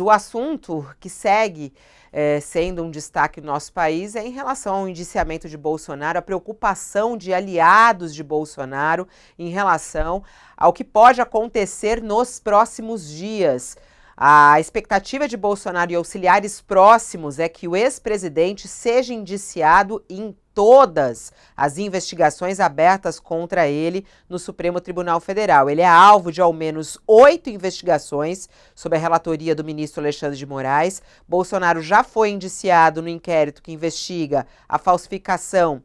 O assunto que segue sendo um destaque no nosso país é em relação ao indiciamento de Bolsonaro, a preocupação de aliados de Bolsonaro em relação ao que pode acontecer nos próximos dias. A expectativa de Bolsonaro e auxiliares próximos é que o ex-presidente seja indiciado em todas as investigações abertas contra ele no Supremo Tribunal Federal. Ele é alvo de ao menos 8 investigações sob a relatoria do ministro Alexandre de Moraes. Bolsonaro já foi indiciado no inquérito que investiga a falsificação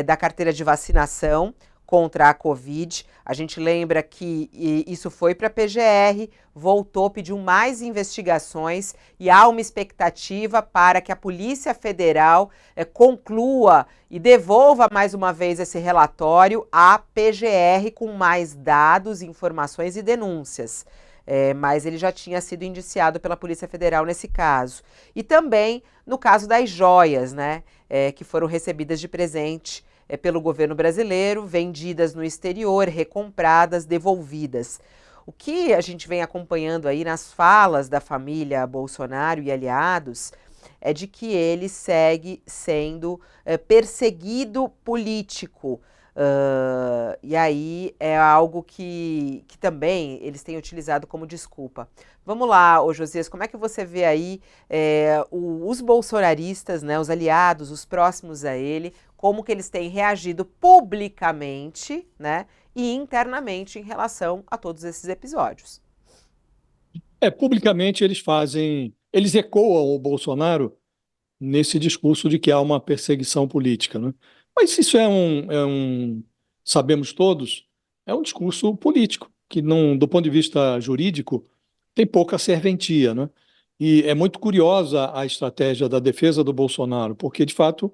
da carteira de vacinação contra a Covid. A gente lembra que isso foi para a PGR, voltou, pediu mais investigações e há uma expectativa para que a Polícia Federal conclua e devolva mais uma vez esse relatório à PGR com mais dados, informações e denúncias. Mas ele já tinha sido indiciado pela Polícia Federal nesse caso. E também no caso das joias, né, que foram recebidas de presente pelo governo brasileiro, vendidas no exterior, recompradas, devolvidas. O que a gente vem acompanhando aí nas falas da família Bolsonaro e aliados é de que ele segue sendo perseguido político. E aí é algo que também eles têm utilizado como desculpa. Vamos lá, ô Josias, como é que você vê aí os bolsonaristas, né, os aliados, os próximos a ele, como que eles têm reagido publicamente, né, e internamente em relação a todos esses episódios? Publicamente eles ecoam o Bolsonaro nesse discurso de que há uma perseguição política, né? Mas isso sabemos todos, é um discurso político, que não, do ponto de vista jurídico, tem pouca serventia, né? E é muito curiosa a estratégia da defesa do Bolsonaro, porque, de fato,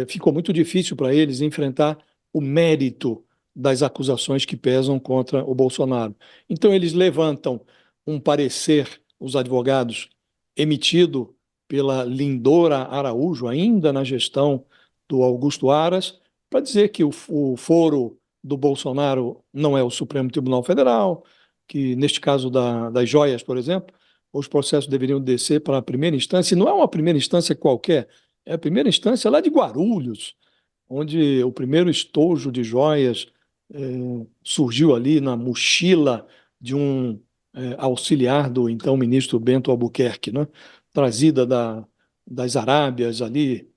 ficou muito difícil para eles enfrentar o mérito das acusações que pesam contra o Bolsonaro. Então, eles levantam um parecer, os advogados, emitido pela Lindora Araújo, ainda na gestão do Augusto Aras, para dizer que o foro do Bolsonaro não é o Supremo Tribunal Federal, que, neste caso das joias, por exemplo, os processos deveriam descer para a primeira instância, e não é uma primeira instância qualquer, é a primeira instância lá de Guarulhos, onde o primeiro estojo de joias surgiu ali na mochila de um auxiliar do então ministro Bento Albuquerque, né? Trazida das Arábias ali,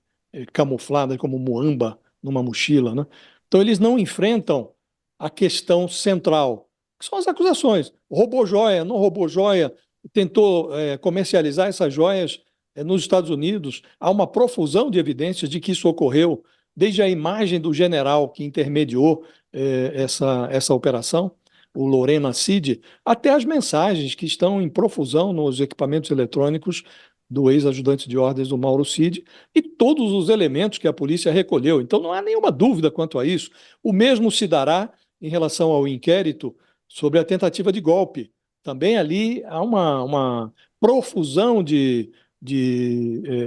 camuflada como muamba numa mochila, né? Então eles não enfrentam a questão central, que são as acusações. Roubou joia, não roubou joia, tentou comercializar essas joias nos Estados Unidos. Há uma profusão de evidências de que isso ocorreu, desde a imagem do general que intermediou essa operação, o Lorena Cid, até as mensagens que estão em profusão nos equipamentos eletrônicos do ex-ajudante de ordens do Mauro Cid e todos os elementos que a polícia recolheu. Então não há nenhuma dúvida quanto a isso. O mesmo se dará em relação ao inquérito sobre a tentativa de golpe. Também ali há uma profusão de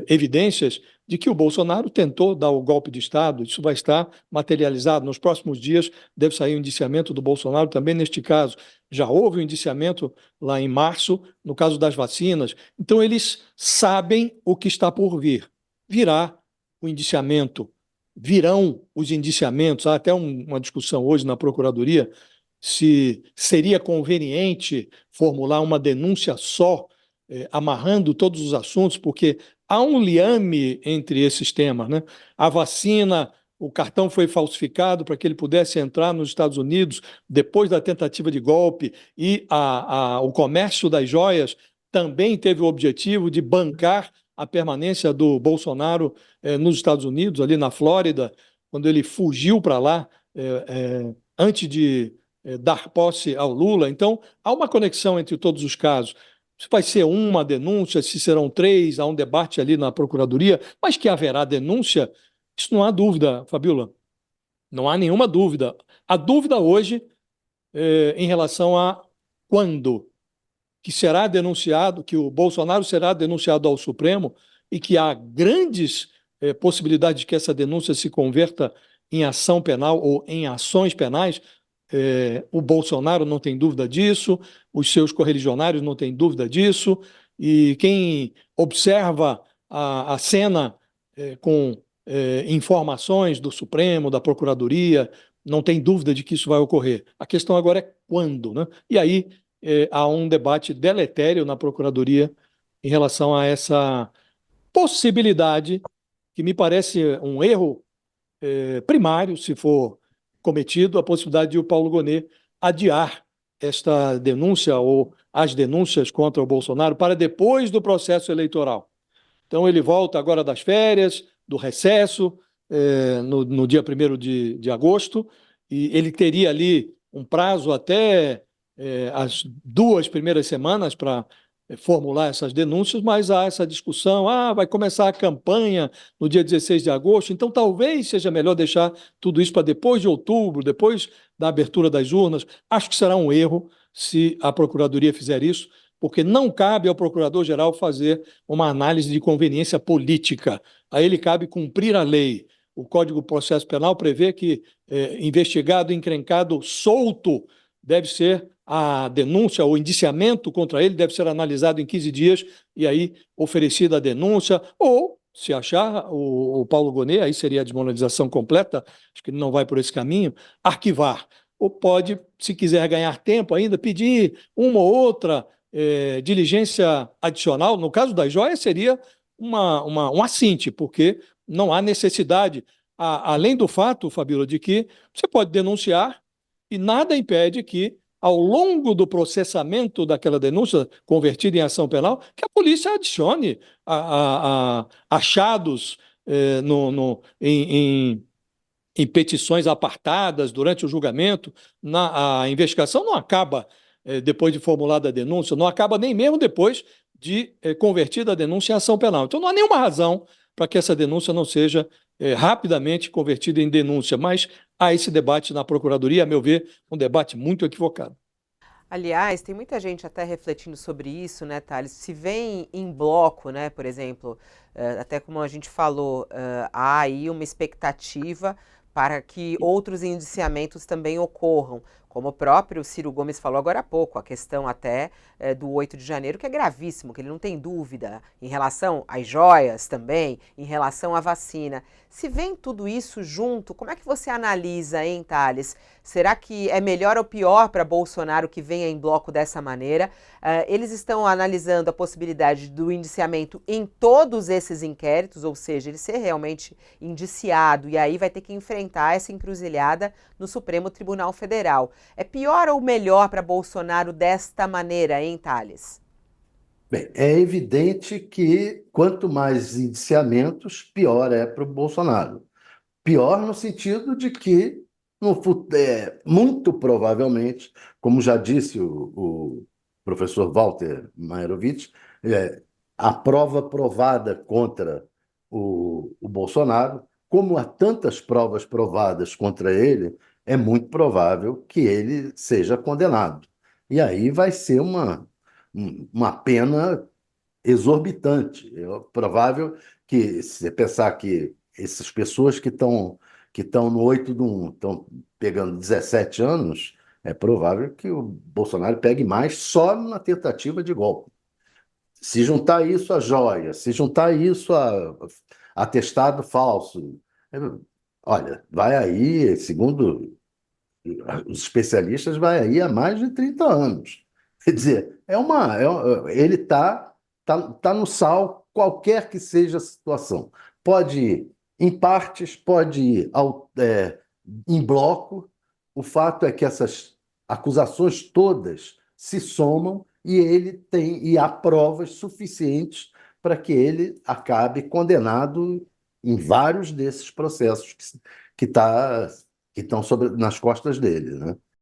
evidências de que o Bolsonaro tentou dar o golpe de Estado. Isso vai estar materializado. Nos próximos dias deve sair o indiciamento do Bolsonaro também neste caso. Já houve o indiciamento lá em março, no caso das vacinas. Então, eles sabem o que está por vir. Virá o indiciamento, virão os indiciamentos. Há até uma discussão hoje na Procuradoria se seria conveniente formular uma denúncia só, amarrando todos os assuntos, porque há um liame entre esses temas, né? A vacina, o cartão foi falsificado para que ele pudesse entrar nos Estados Unidos depois da tentativa de golpe, e o comércio das joias também teve o objetivo de bancar a permanência do Bolsonaro nos Estados Unidos, ali na Flórida, quando ele fugiu para lá antes de dar posse ao Lula. Então, há uma conexão entre todos os casos. Se vai ser uma denúncia, se serão três, há um debate ali na Procuradoria, mas que haverá denúncia, isso não há dúvida, Fabiola. Não há nenhuma dúvida. A dúvida hoje em relação a quando que será denunciado, que o Bolsonaro será denunciado ao Supremo e que há grandes possibilidades de que essa denúncia se converta em ação penal ou em ações penais. O Bolsonaro não tem dúvida disso, os seus correligionários não têm dúvida disso, e quem observa a cena com informações do Supremo, da Procuradoria, não tem dúvida de que isso vai ocorrer. A questão agora é quando, né? E aí há um debate deletério na Procuradoria em relação a essa possibilidade, que me parece um erro primário, se for cometido, a possibilidade de o Paulo Gonet adiar esta denúncia ou as denúncias contra o Bolsonaro para depois do processo eleitoral. Então, ele volta agora das férias, do recesso, no dia 1º de agosto, e ele teria ali um prazo até as 2 primeiras semanas para formular essas denúncias, mas há essa discussão, vai começar a campanha no dia 16 de agosto, então talvez seja melhor deixar tudo isso para depois de outubro, depois da abertura das urnas. Acho que será um erro se a Procuradoria fizer isso, porque não cabe ao Procurador-Geral fazer uma análise de conveniência política. A ele cabe cumprir a lei. O Código de Processo Penal prevê que investigado, encrencado, solto, deve ser a denúncia, o indiciamento contra ele deve ser analisado em 15 dias e aí oferecida a denúncia, ou, se achar o Paulo Gonet, aí seria a desmoralização completa, acho que ele não vai por esse caminho, arquivar. Ou pode, se quiser ganhar tempo ainda, pedir uma ou outra diligência adicional. No caso das joias, seria um assinte, porque não há necessidade, além do fato, Fabíola, de que você pode denunciar e nada impede que, ao longo do processamento daquela denúncia convertida em ação penal, que a polícia adicione achados em petições apartadas durante o julgamento. A investigação não acaba depois de formulada a denúncia, não acaba nem mesmo depois de convertida a denúncia em ação penal. Então não há nenhuma razão para que essa denúncia não seja rapidamente convertida em denúncia, mas há esse debate na Procuradoria, a meu ver, um debate muito equivocado. Aliás, tem muita gente até refletindo sobre isso, né, Thales? Se vem em bloco, né, por exemplo, até como a gente falou, há aí uma expectativa para que outros indiciamentos também ocorram, como o próprio Ciro Gomes falou agora há pouco, a questão até do 8 de janeiro, que é gravíssimo, que ele não tem dúvida em relação às joias também, em relação à vacina. Se vem tudo isso junto, como é que você analisa, hein, Thales? Será que é melhor ou pior para Bolsonaro que venha em bloco dessa maneira? Eles estão analisando a possibilidade do indiciamento em todos esses inquéritos, ou seja, ele ser realmente indiciado e aí vai ter que enfrentar essa encruzilhada no Supremo Tribunal Federal. É pior ou melhor para Bolsonaro desta maneira, hein, Thales? Bem, é evidente que quanto mais indiciamentos, pior é para o Bolsonaro. Pior no sentido de que, muito provavelmente, como já disse o professor Walter Maerovitch, a prova provada contra o Bolsonaro, como há tantas provas provadas contra ele, é muito provável que ele seja condenado. E aí vai ser uma pena exorbitante. É provável que, se você pensar que essas pessoas que estão no 8 do 1 estão pegando 17 anos, é provável que o Bolsonaro pegue mais só na tentativa de golpe. Se juntar isso a joia, se juntar isso a atestado falso, é, olha, vai aí, segundo os especialistas, vai aí há mais de 30 anos. Quer dizer, ele tá no sal, qualquer que seja a situação. Pode ir em partes, pode ir em bloco. O fato é que essas acusações todas se somam e há provas suficientes para que ele acabe condenado em vários desses processos que estão nas costas dele, né?